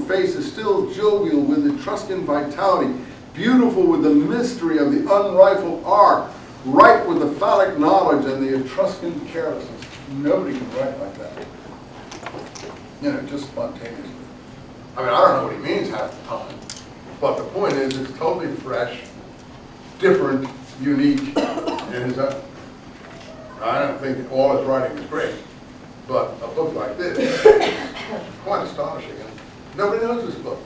face is still jovial with Etruscan vitality, beautiful with the mystery of the unrifled art, ripe with the phallic knowledge and the Etruscan carelessness. Nobody can write like that. You know, just spontaneously. I mean, I don't know what he means half the time, but the point is, it's totally fresh, different, unique in his own. I don't think all his writing is great, but a book like this is quite astonishing. And nobody knows this book.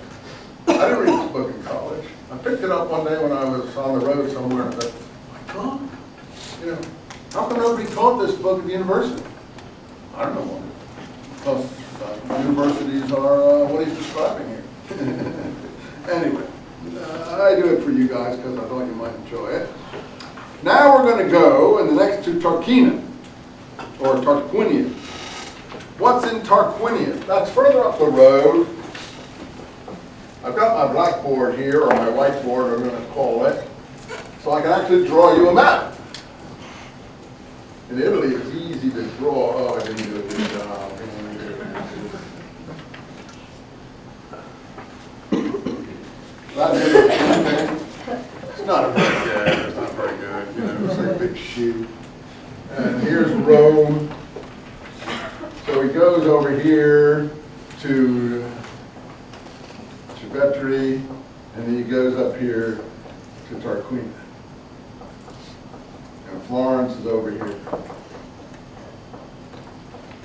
I didn't read this book in college. I picked it up one day when I was on the road somewhere and said, my God, you know, how come nobody taught this book at the university? I don't know why. Because universities are what he's describing here. Anyway, I do it for you guys because I thought you might enjoy it. Now we're going to go in the next to Tarquina, or Tarquinia. What's in Tarquinia? That's further up the road. I've got my blackboard here, or my whiteboard, I'm going to call it, so I can actually draw you a map. In Italy, it's easy to draw. Oh, I didn't do a good job. It's not very good. It's not very good. You know, it's like a big shoe. And here's Rome. So he goes over here to Vetri, and then he goes up here to Tarquina. And Florence is over here.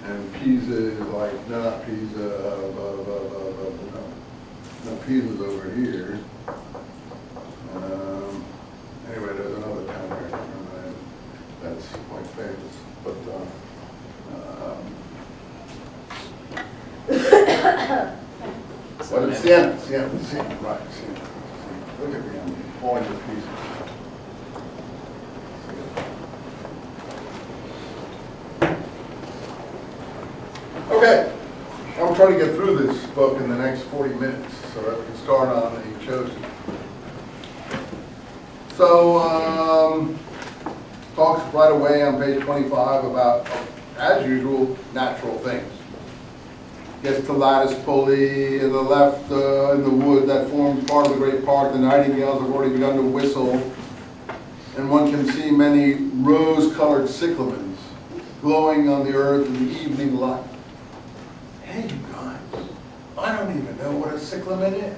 And Pisa is like, not Pisa, no, Pisa's over here. Anyway, there's another town here, I can't remember that's quite famous. But, what is Siena? Siena, right, Siena. Look at me, I'm falling to pieces. Okay, I'm trying to get through this book in the next 40 minutes so that we can start on the chosen. So, talks right away on page 25 about, as usual, natural things. Gets to lattice pulley, in the left in the wood that forms part of the great park. The nightingales have already begun to whistle, and one can see many rose-colored cyclamens glowing on the earth in the evening light. Hey, you guys, I don't even know what a cyclamen is.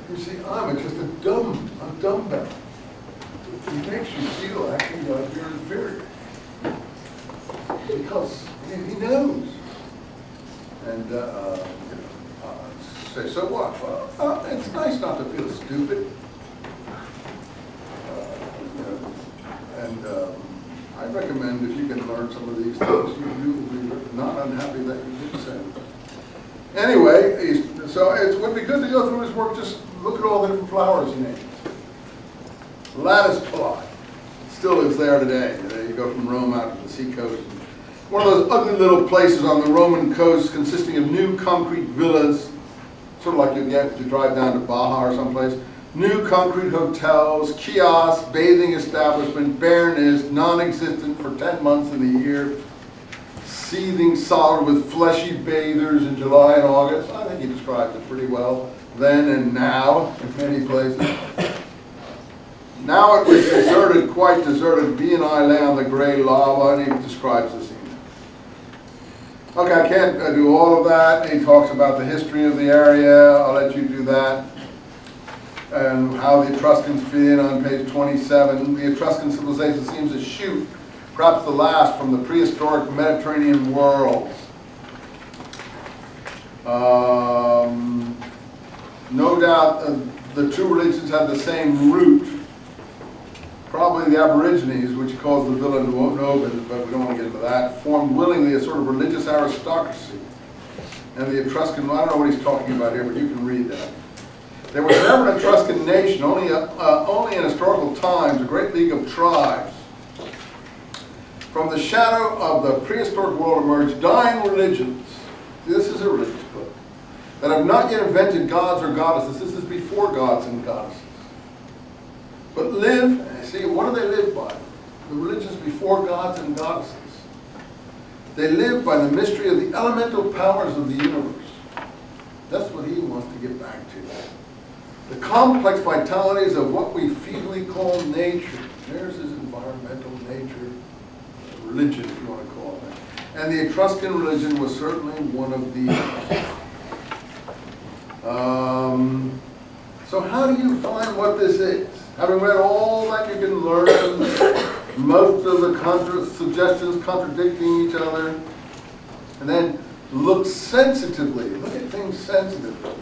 You see, I'm just a dumbbell. It makes you feel actually like you're inferior. Because he knows. And say, so what? Well, it's nice not to feel stupid. I recommend if you can learn some of these things, you will be not unhappy that you did so. Anyway, so it would be good to go through his work, just look at all the different flowers he names. Lattice pulley still is there today. You go from Rome out to the seacoast. One of those ugly little places on the Roman coast consisting of new concrete villas, sort of like you get to drive down to Baja or someplace. New concrete hotels, kiosks, bathing establishment, bareness, non-existent for 10 months in the year, seething solid with fleshy bathers in July and August. I think he describes it pretty well, then and now, in many places. Now it was deserted, quite deserted. B and I lay on the gray lava, and he describes the scene. Okay, I can't do all of that. He talks about the history of the area. I'll let you do that. And how the Etruscans fit in on page 27. The Etruscan civilization seems to shoot, perhaps the last, from the prehistoric Mediterranean world. No doubt the two religions had the same root. Probably the Aborigines, which he calls the Villanovans, but we don't want to get into that, formed willingly a sort of religious aristocracy. And the Etruscan, I don't know what he's talking about here, but you can read that. There was never an Etruscan nation, only in historical times, a great league of tribes. From the shadow of the prehistoric world emerged dying religions. This is a religious book. That have not yet invented gods or goddesses. This is before gods and goddesses. But live, see, what do they live by? The religions before gods and goddesses. They live by the mystery of the elemental powers of the universe. That's what he wants to get back to. The complex vitalities of what we feebly call nature. There's his environmental nature, religion, if you want to call it that. And the Etruscan religion was certainly one of these. So how do you find what this is? Having read all that you can learn, most of the suggestions contradicting each other, and then look sensitively, look at things sensitively.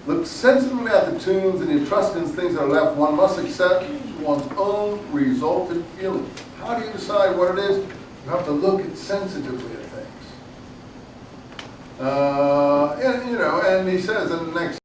Look sensitively at the tombs and the Etruscans, things that are left. One must accept one's own resultant feeling. How do you decide what it is? You have to look at sensitively at things. And he says in the next